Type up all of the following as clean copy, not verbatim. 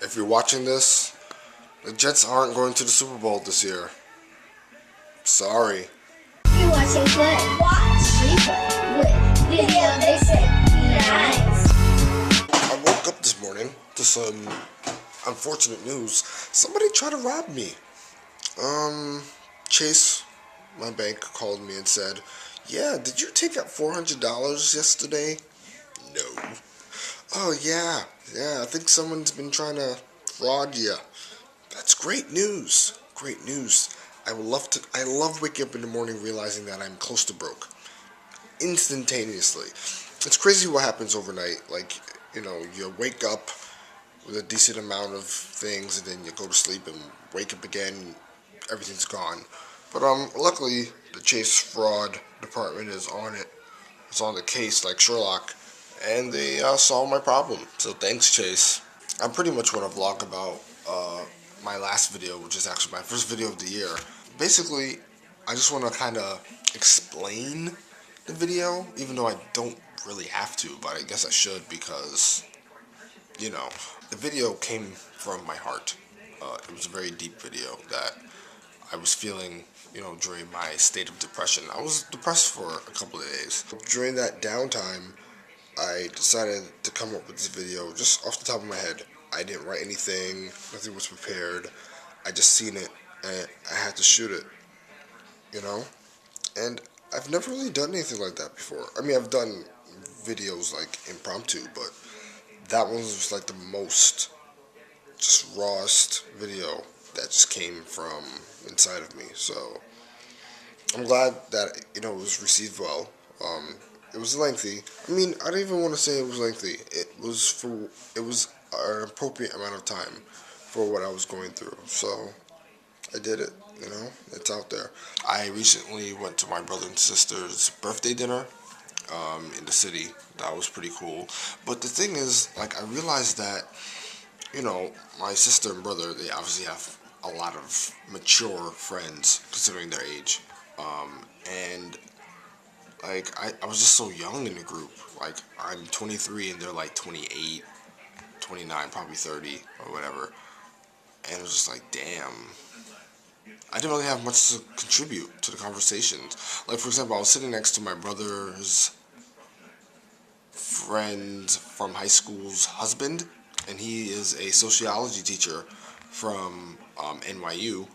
if you're watching this, the Jets aren't going to the Super Bowl this year. Sorry. You're watching Good Watch with Video Vixen Vlogs. I woke up this morning to some unfortunate news. Somebody tried to rob me. Chase, my bank, called me and said, "Yeah, did you take out $400 yesterday?" No. "Oh, yeah, I think someone's been trying to fraud you." That's great news. Great news. I love waking up in the morning realizing that I'm close to broke. Instantaneously. It's crazy what happens overnight. Like, you wake up with a decent amount of things and then you go to sleep and wake up again, everything's gone. But luckily the Chase fraud department is on it. It's on the case like Sherlock, and they solved my problem. So thanks, Chase. I pretty much want to vlog about my last video, which is actually my first video of the year. Basically, I just want to kind of explain the video, even though I don't really have to, but I guess I should because, the video came from my heart. It was a very deep video that I was feeling, during my state of depression. I was depressed for a couple of days. During that downtime, I decided to come up with this video just off the top of my head. I didn't write anything, nothing was prepared. I just seen it and I had to shoot it, And I've never really done anything like that before. I mean, I've done videos like impromptu, but that one was like the most just rawest video that just came from inside of me. So I'm glad that it was received well. It was lengthy. I mean, I don't even want to say it was lengthy. It was an appropriate amount of time for what I was going through. So I did it. It's out there. I recently went to my brother and sister's birthday dinner in the city. That was pretty cool. But the thing is, I realized that, my sister and brother, they obviously have a lot of mature friends considering their age. And I was just so young in the group. I'm 23 and they're 28, 29, probably 30 or whatever. And it was just damn. I didn't really have much to contribute to the conversations. For example, I was sitting next to my brother's friend from high school's husband, and he is a sociology teacher from NYU.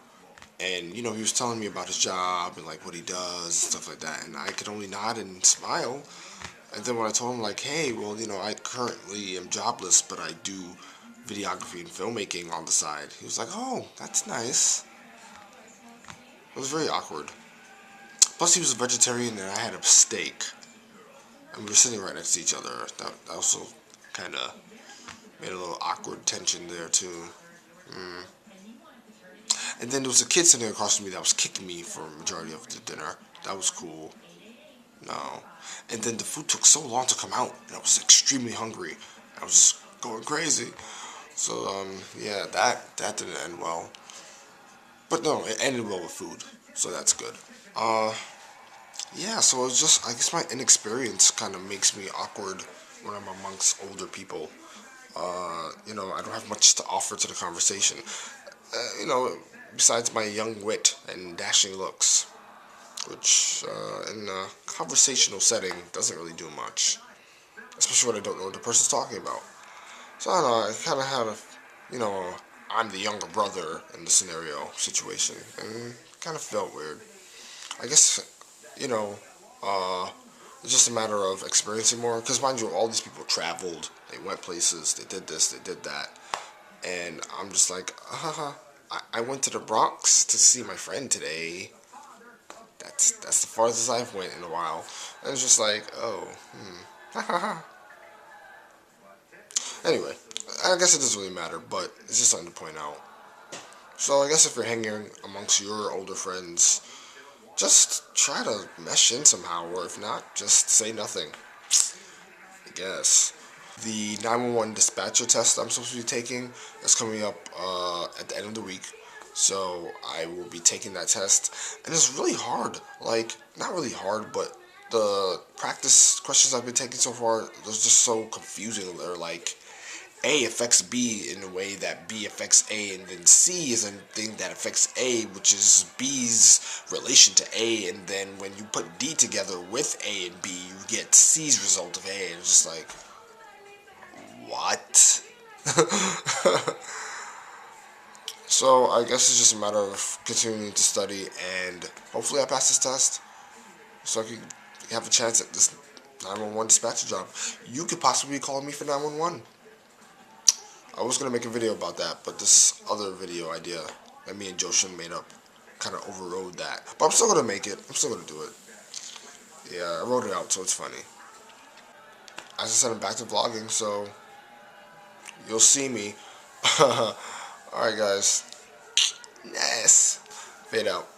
And, he was telling me about his job and, what he does and stuff like that. And I could only nod and smile. And then when I told him, hey, well, I currently am jobless, but I do videography and filmmaking on the side. He was like, "Oh, that's nice." It was very awkward. Plus, he was a vegetarian and I had a steak. And we were sitting right next to each other. That also kind of made a little awkward tension there, too. And then there was a kid sitting across from me that was kicking me for a majority of the dinner. That was cool. No. And then the food took so long to come out, and I was extremely hungry. I was just going crazy. So, yeah, that didn't end well. But no, it ended well with food, so that's good. Yeah, so it's just, I guess my inexperience kind of makes me awkward when I'm amongst older people. I don't have much to offer to the conversation. Besides my young wit and dashing looks, which in a conversational setting doesn't really do much, especially when I don't know what the person's talking about. So I don't know, I kind of had I'm the younger brother in the scenario situation, and it kind of felt weird. I guess, it's just a matter of experiencing more, because mind you, all these people traveled, they went places, they did this, they did that, and I'm just I went to the Bronx to see my friend today. That's the farthest I've went in a while. And it's just Anyway, I guess it doesn't really matter, but it's just something to point out. So I guess if you're hanging amongst your older friends, just try to mesh in somehow, or if not, just say nothing. I guess. The 911 dispatcher test I'm supposed to be taking is coming up at the end of the week. So I will be taking that test. And it's really hard. Not really hard, but the practice questions I've been taking so far, they're just so confusing. They're A affects B in a way that B affects A, and then C is a thing that affects A, which is B's relation to A, and then when you put D together with A and B, you get C's result of A, and it's just like, what? So I guess it's just a matter of continuing to study, and hopefully I pass this test so I can have a chance at this 911 dispatcher job. You could possibly call me for 911. I was going to make a video about that, but this other video idea that me and Joshin made up kind of overrode that. But I'm still going to make it. I'm still going to do it. Yeah, I wrote it out, so it's funny. As I said, I'm back to vlogging, so you'll see me. Alright, guys. Nice. Fade out.